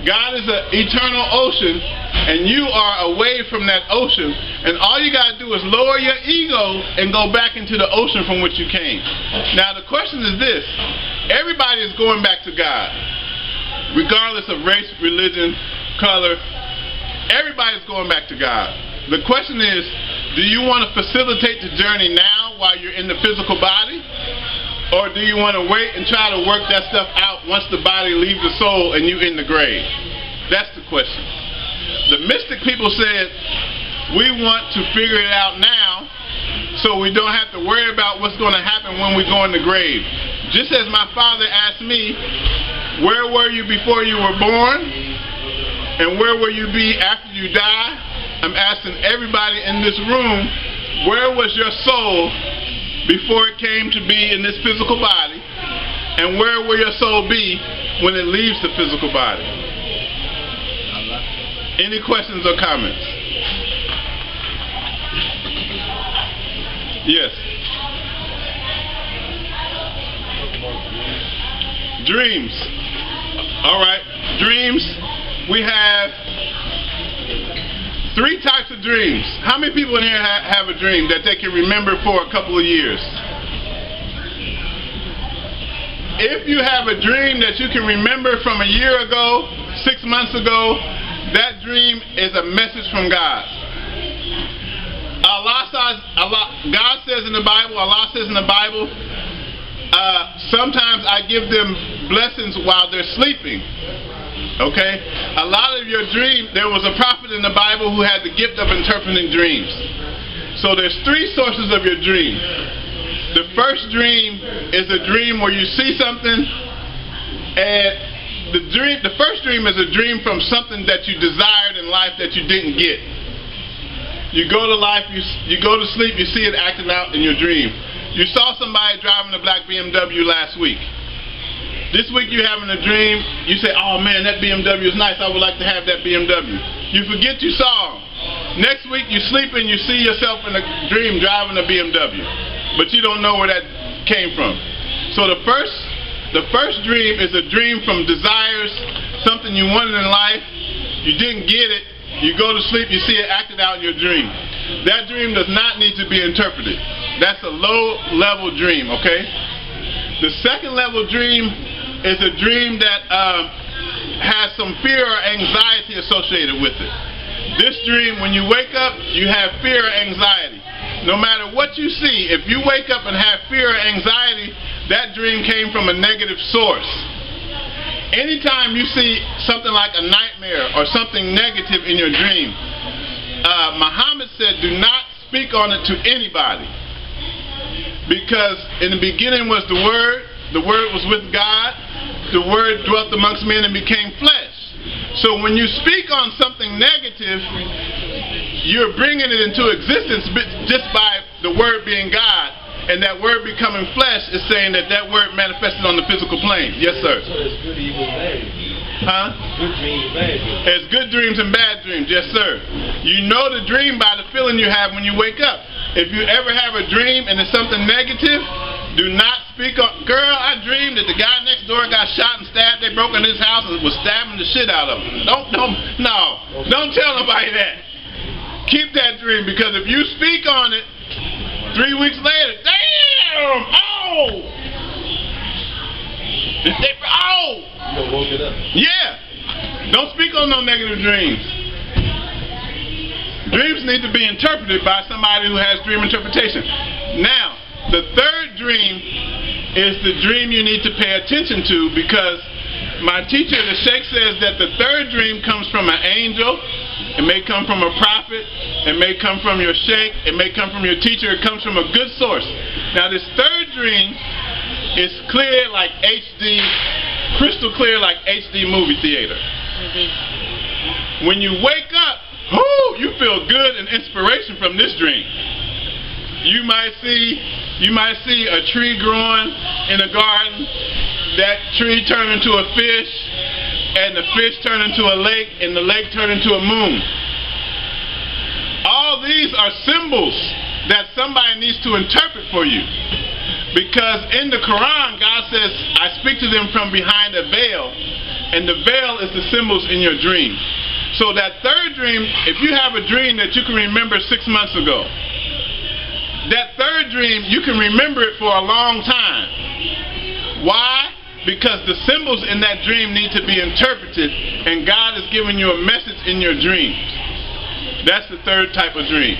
God is an eternal ocean, and you are a wave from that ocean. And all you got to do is lower your ego and go back into the ocean from which you came. Now the question is this. Everybody is going back to God. Regardless of race, religion, color, everybody's going back to God. The question is, do you want to facilitate the journey now while you're in the physical body? Or do you want to wait and try to work that stuff out once the body leaves the soul and you in the grave? That's the question. The mystic people said, we want to figure it out now so we don't have to worry about what's going to happen when we go in the grave. Just as my father asked me, where were you before you were born? And where will you be after you die? I'm asking everybody in this room, where was your soul before it came to be in this physical body? And where will your soul be when it leaves the physical body? Any questions or comments? Yes. Dreams. All right. Dreams. We have 3 types of dreams. How many people in here have a dream that they can remember for a couple of years? If you have a dream that you can remember from a year ago, 6 months ago, that dream is a message from God. God says in the Bible, Allah says in the Bible, sometimes I give them blessings while they're sleeping. Okay? A lot of your dreams, there was a prophet in the Bible who had the gift of interpreting dreams. So there's 3 sources of your dream. The first dream is a dream where you see something, and the first dream is a dream from something that you desired in life that you didn't get. You go to life, you go to sleep, you see it acting out in your dream. You saw somebody driving a black BMW last week. This week you're having a dream, you say, oh man, that BMW is nice, I would like to have that BMW. You forget you saw him. Next week you sleep and you see yourself in a dream driving a BMW, but you don't know where that came from. So the first dream is a dream from desires, something you wanted in life, you didn't get it, you go to sleep, you see it acted out in your dream. That dream does not need to be interpreted. That's a low-level dream, okay? The second level dream is a dream that has some fear or anxiety associated with it. This dream, when you wake up, you have fear or anxiety. No matter what you see, if you wake up and have fear or anxiety, that dream came from a negative source. Anytime you see something like a nightmare or something negative in your dream, Muhammad said, do not speak on it to anybody. Because in the beginning was the Word was with God, the Word dwelt amongst men and became flesh. So when you speak on something negative, you're bringing it into existence just by the Word being God, and that Word becoming flesh is saying that that Word manifested on the physical plane. Yes, sir. So it's good, evil, bad. Huh? Good dreams, bad dreams. There's good dreams and bad dreams. Yes, sir. You know the dream by the feeling you have when you wake up. If you ever have a dream and it's something negative, do not speak on. Girl, I dreamed that the guy next door got shot and stabbed. They broke into his house and was stabbing the shit out of him. Don't tell nobody that. Keep that dream, because if you speak on it 3 weeks later, damn, oh, You gonna woke it up. yeah. Don't speak on no negative dreams. Dreams need to be interpreted by somebody who has dream interpretation. Now, the third dream is the dream you need to pay attention to, because my teacher, the Sheikh, says that the third dream comes from an angel, it may come from a prophet, it may come from your Sheikh, it may come from your teacher, it comes from a good source. Now this third dream is clear like HD, crystal clear like HD movie theater. When you wake up, you feel good and inspiration from this dream. You might see a tree growing in a garden. That tree turn into a fish, and the fish turn into a lake, and the lake turn into a moon. All these are symbols that somebody needs to interpret for you. Because in the Quran, God says, I speak to them from behind a veil, and the veil is the symbols in your dream. So that third dream, if you have a dream that you can remember 6 months ago, that third dream, you can remember it for a long time. Why? Because the symbols in that dream need to be interpreted, and God is giving you a message in your dreams. That's the third type of dream.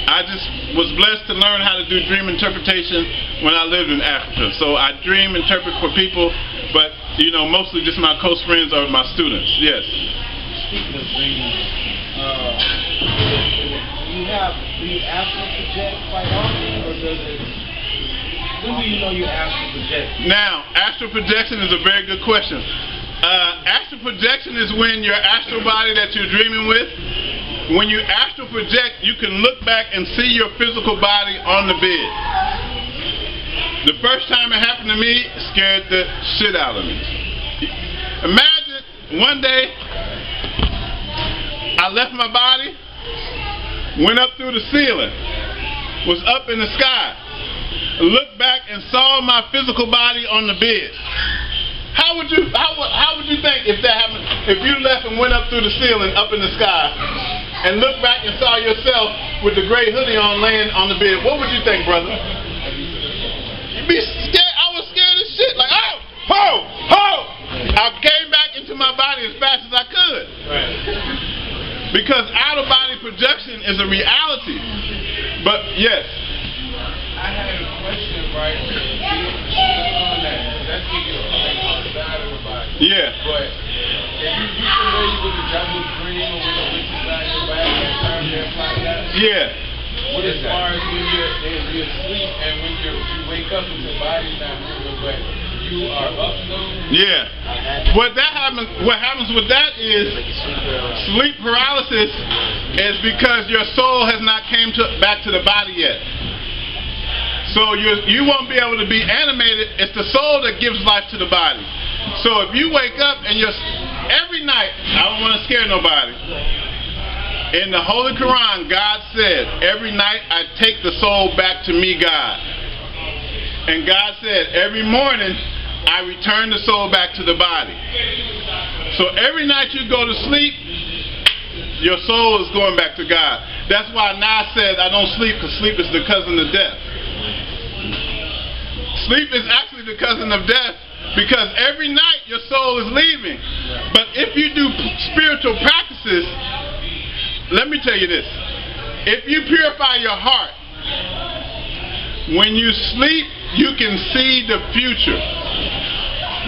I just was blessed to learn how to do dream interpretation when I lived in Africa. So I dream interpret for people, but mostly just my close friends or my students. Yes. Speaking of dreams, do you astral project quite often, or does it? When do you know you astral project? Now, astral projection is a very good question. Astral projection is when your astral body that you're dreaming with, when you astral project, you can look back and see your physical body on the bed. The first time it happened to me, it scared the shit out of me. Imagine one day, I left my body, went up through the ceiling, was up in the sky, looked back and saw my physical body on the bed. How would you think if that happened? If you left and went up through the ceiling, up in the sky, and looked back and saw yourself with the gray hoodie on, laying on the bed, what would you think, brother? You'd be scared. I was scared as shit. Like, I came back into my body as fast as I could. Because out-of-body projection is a reality. But, yes. I had a question, right? On that. That's what you're outside of the body. Yeah. But if you familiar with the double dream or when the witch is not in your body and turn there like that? Yeah. What as far as when you're asleep and when you wake up and your body's not moving, but you are up though? Yeah. What happens with that is sleep paralysis is because your soul has not came back to the body yet. So you won't be able to be animated. It's the soul that gives life to the body. So if you wake up and every night, I don't want to scare nobody. In the Holy Quran, God said, every night I take the soul back to me, God. And God said, every morning I return the soul back to the body. So every night you go to sleep, your soul is going back to God. That's why Nas said, I don't sleep because sleep is the cousin of death. Sleep is actually the cousin of death because every night your soul is leaving. But if you do spiritual practices, let me tell you this. If you purify your heart, when you sleep, you can see the future.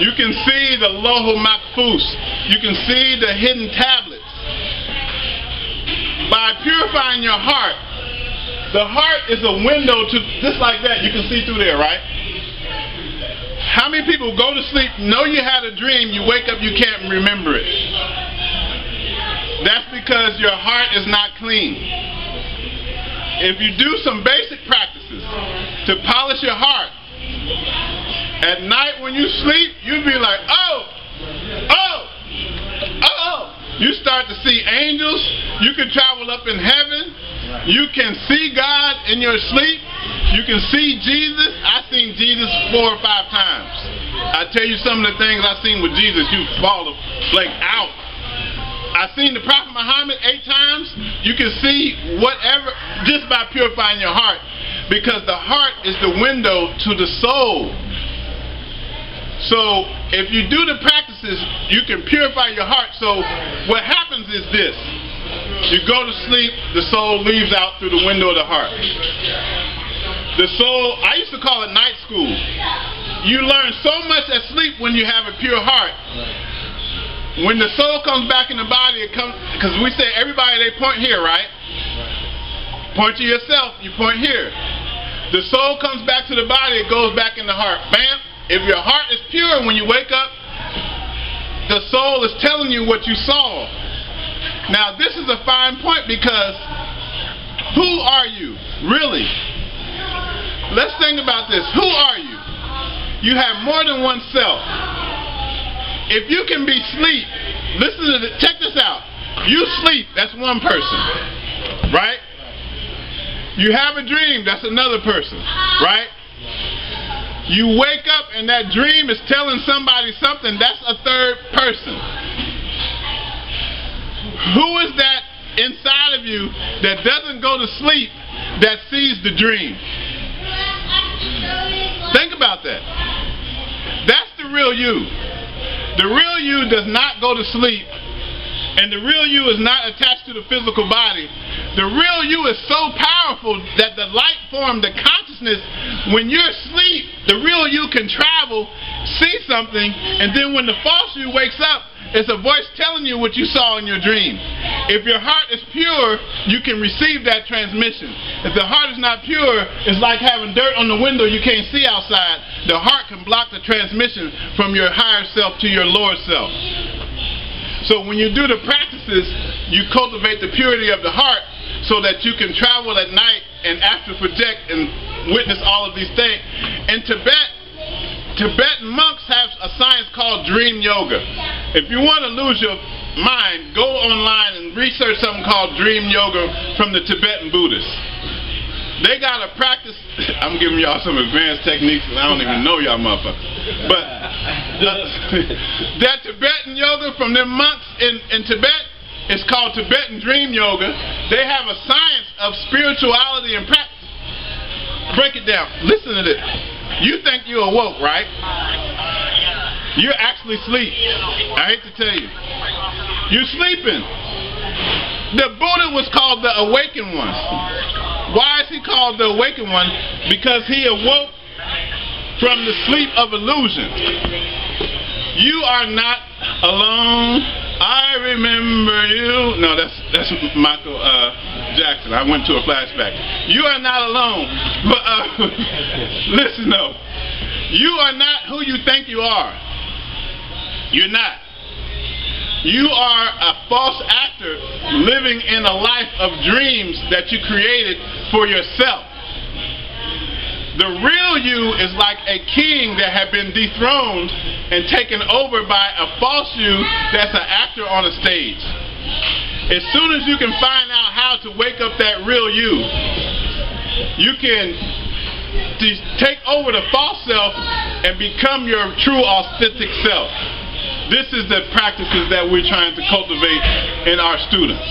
You can see the Lohul Mahfuz. You can see the hidden tablets. By purifying your heart, the heart is a window to, just like that, you can see through there, right? How many people go to sleep, know you had a dream, you wake up, you can't remember it? That's because your heart is not clean. If you do some basic practices to polish your heart, at night when you sleep, you'll be like, oh, oh, oh. You start to see angels. You can travel up in heaven. You can see God in your sleep. You can see Jesus. I've seen Jesus 4 or 5 times. I tell you some of the things I've seen with Jesus, you fall like out. I've seen the Prophet Muhammad 8 times. You can see whatever just by purifying your heart, because the heart is the window to the soul. So if you do the practices, you can purify your heart. So what happens is this. You go to sleep, the soul leaves out through the window of the heart. The soul, I used to call it night school. You learn so much at sleep when you have a pure heart. When the soul comes back in the body, it comes, because we say everybody, they point here, right? Point to yourself, you point here. The soul comes back to the body, it goes back in the heart. Bam! If your heart is pure when you wake up, the soul is telling you what you saw. Now this is a fine point, because who are you, really? Let's think about this. Who are you? You have more than one self. If you can be sleep, listen to this, check this out. You sleep, that's one person, right? You have a dream, that's another person, right? You wake up and that dream is telling somebody something, that's a third person. Who is that inside of you that doesn't go to sleep that sees the dream? Think about that. That's the real you. The real you does not go to sleep, and the real you is not attached to the physical body. The real you is so powerful that the light form, the consciousness, when you're asleep, the real you can travel, see something, and then when the false you wakes up, it's a voice telling you what you saw in your dream. If your heart is pure, you can receive that transmission. If the heart is not pure, it's like having dirt on the window you can't see outside. The heart can block the transmission from your higher self to your lower self. So when you do the practices, you cultivate the purity of the heart so that you can travel at night and astral project and witness all of these things. In Tibetan monks have a science called dream yoga. If you want to lose your mind, go online and research something called dream yoga from the Tibetan Buddhists. They got a practice. I'm giving y'all some advanced techniques and I don't even know y'all motherfuckers. But that Tibetan yoga from them monks in Tibet is called Tibetan dream yoga. They have a science of spirituality and practice. Break it down. Listen to this. You think you're awoke, right? You're actually asleep. I hate to tell you. You're sleeping. The Buddha was called the awakened one. Why is he called the awakened one? Because he awoke from the sleep of illusion. You are not alone. I remember you. No, that's Michael Jackson. I went to a flashback. You are not alone. But listen though. You are not who you think you are. You're not. You are a false actor living in a life of dreams that you created for yourself. The real you is like a king that had been dethroned and taken over by a false you that's an actor on a stage. As soon as you can find out how to wake up that real you. You can take over the false self and become your true authentic self. This is the practices that we're trying to cultivate in our students.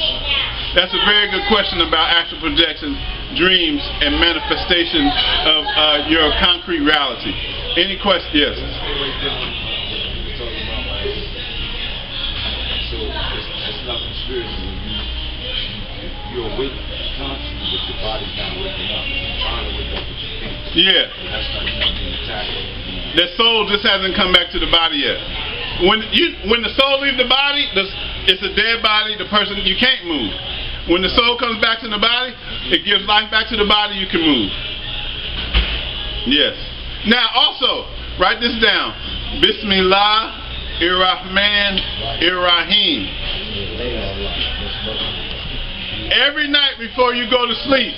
That's a very good question about astral projection, dreams, and manifestation of your concrete reality. Any questions? Yes. So it's nothing spiritual. You're awake consciously, but your body's not waking up. You're trying to wake up with your feet. Yeah. That's not nothing attacking. The soul just hasn't come back to the body yet. When the soul leaves the body, it's a dead body. The person, you can't move. When the soul comes back to the body, it gives life back to the body. You can move. Yes. Now also, write this down. Bismillahirrahmanirrahim. Every night before you go to sleep.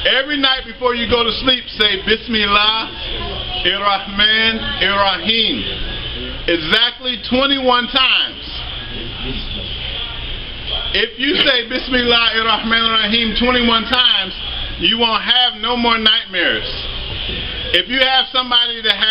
Every night before you go to sleep, say Bismillahirrahmanirrahim. Exactly 21 times. If you say Bismillahirrahmanirrahim 21 times, you won't have no more nightmares. If you have somebody that has